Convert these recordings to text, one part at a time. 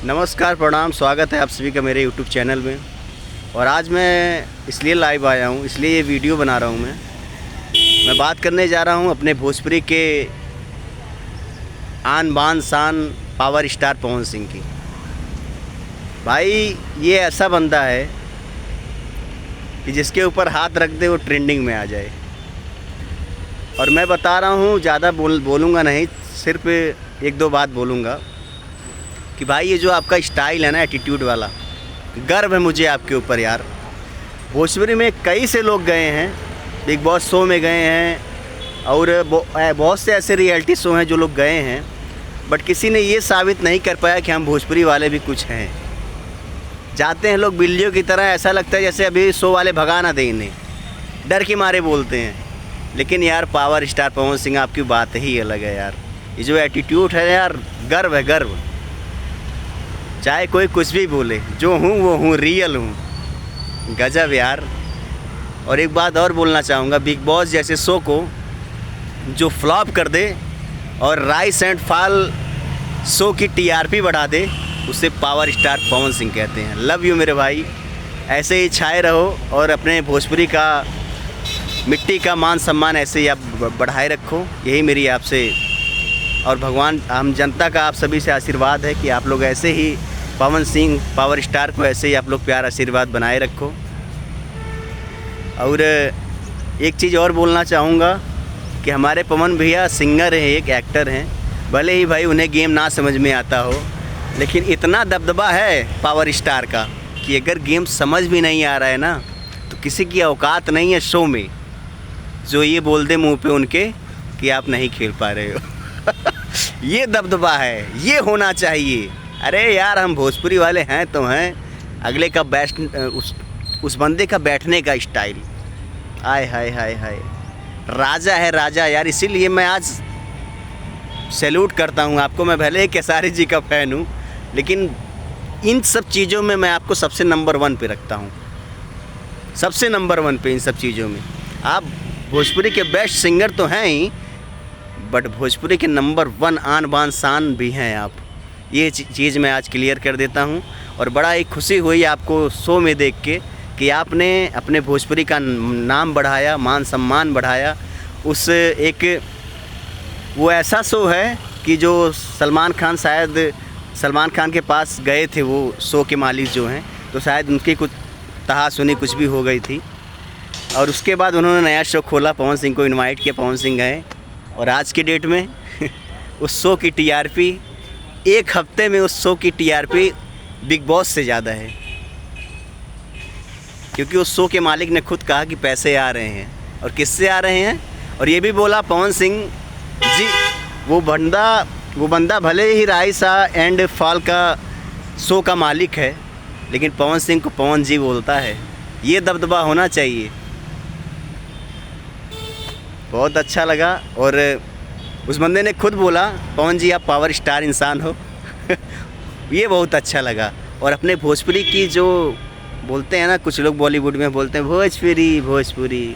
नमस्कार, प्रणाम, स्वागत है आप सभी का मेरे YouTube चैनल में। और आज मैं इसलिए लाइव आया हूँ, इसलिए ये वीडियो बना रहा हूँ। मैं बात करने जा रहा हूँ अपने भोजपुरी के आन बान शान पावर स्टार पवन सिंह की। भाई ये ऐसा बंदा है कि जिसके ऊपर हाथ रख दे वो ट्रेंडिंग में आ जाए। और मैं बता रहा हूँ, ज़्यादा बोलूँगा नहीं, सिर्फ एक दो बात बोलूँगा कि भाई ये जो आपका स्टाइल है ना, एटीट्यूड वाला, गर्व है मुझे आपके ऊपर यार। भोजपुरी में कई से लोग गए हैं, बिग बॉस शो में गए हैं और बहुत से ऐसे रियलिटी शो हैं जो लोग गए हैं, बट किसी ने ये साबित नहीं कर पाया कि हम भोजपुरी वाले भी कुछ हैं। जाते हैं लोग बिल्लियों की तरह, ऐसा लगता है जैसे अभी शो वाले भगा ना दें इन्हें, डर के मारे बोलते हैं। लेकिन यार पावर स्टार पवन सिंह, आपकी बात ही अलग है यार। ये जो एटीट्यूड है यार, गर्व है, गर्व। चाहे कोई कुछ भी बोले, जो हूँ वो हूँ, रियल हूँ। गजब यार। और एक बात और बोलना चाहूँगा, बिग बॉस जैसे शो को जो फ्लॉप कर दे और राइस एंड फॉल शो की टीआरपी बढ़ा दे, उसे पावर स्टार पवन सिंह कहते हैं। लव यू मेरे भाई, ऐसे ही छाए रहो और अपने भोजपुरी का, मिट्टी का मान सम्मान ऐसे ही आप बढ़ाए रखो। यही मेरी आपसे और भगवान, हम जनता का आप सभी से आशीर्वाद है कि आप लोग ऐसे ही पवन सिंह पावर स्टार को ऐसे ही आप लोग प्यार आशीर्वाद बनाए रखो। और एक चीज़ और बोलना चाहूँगा कि हमारे पवन भैया सिंगर हैं, एक एक्टर हैं। भले ही भाई उन्हें गेम ना समझ में आता हो, लेकिन इतना दबदबा है पावर स्टार का कि अगर गेम समझ भी नहीं आ रहा है ना, तो किसी की औकात नहीं है शो में जो ये बोल दे मुँह पे उनके कि आप नहीं खेल पा रहे हो। ये दबदबा है, ये होना चाहिए। अरे यार, हम भोजपुरी वाले हैं तो हैं। अगले का उस बंदे का बैठने का स्टाइल, आय हाय हाय हाय, राजा है राजा यार। इसीलिए मैं आज सैल्यूट करता हूँ आपको। मैं भले ही केसारी जी का फ़ैन हूँ, लेकिन इन सब चीज़ों में मैं आपको सबसे नंबर 1 पे रखता हूँ, सबसे नंबर 1 पे इन सब चीज़ों में। आप भोजपुरी के बेस्ट सिंगर तो हैं ही, बट भोजपुरी के नंबर 1 आन बान शान भी हैं आप। ये चीज़ मैं आज क्लियर कर देता हूँ। और बड़ा ही खुशी हुई आपको शो में देख के कि आपने अपने भोजपुरी का नाम बढ़ाया, मान सम्मान बढ़ाया। उस एक वो ऐसा शो है कि जो सलमान खान के पास गए थे, वो शो के मालिक जो हैं, तो शायद उनकी कुछ तहासुनी कुछ भी हो गई थी। और उसके बाद उन्होंने नया शो खोला, पवन सिंह को इनवाइट किया, पवन सिंह गए। और आज के डेट में उस शो की टीआरपी, एक हफ्ते में उस शो की टीआरपी बिग बॉस से ज़्यादा है, क्योंकि उस शो के मालिक ने खुद कहा कि पैसे आ रहे हैं। और किससे आ रहे हैं? और ये भी बोला पवन सिंह जी, वो बंदा भले ही राइस एंड फॉल का शो का मालिक है, लेकिन पवन सिंह को पवन जी बोलता है। ये दबदबा होना चाहिए। बहुत अच्छा लगा। और उस बंदे ने खुद बोला, पवन जी आप पावर स्टार इंसान हो। ये बहुत अच्छा लगा। और अपने भोजपुरी की जो बोलते हैं ना, कुछ लोग बॉलीवुड में बोलते हैं भोजपुरी।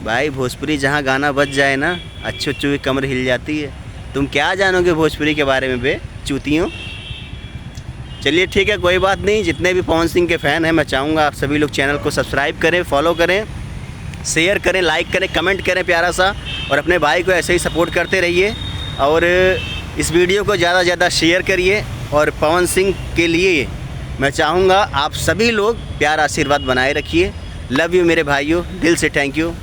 भाई भोजपुरी जहाँ गाना बज जाए ना, अच्छी की कमर हिल जाती है। तुम क्या जानोगे भोजपुरी के बारे में बे चूतियों। चलिए ठीक है, कोई बात नहीं। जितने भी पवन सिंह के फ़ैन हैं, मैं चाहूँगा आप सभी लोग चैनल को सब्सक्राइब करें, फॉलो करें, शेयर करें, लाइक करें, कमेंट करें प्यारा सा। और अपने भाई को ऐसे ही सपोर्ट करते रहिए। और इस वीडियो को ज़्यादा से ज़्यादा शेयर करिए। और पवन सिंह के लिए मैं चाहूँगा आप सभी लोग प्यार आशीर्वाद बनाए रखिए। लव यू मेरे भाइयों, दिल से थैंक यू।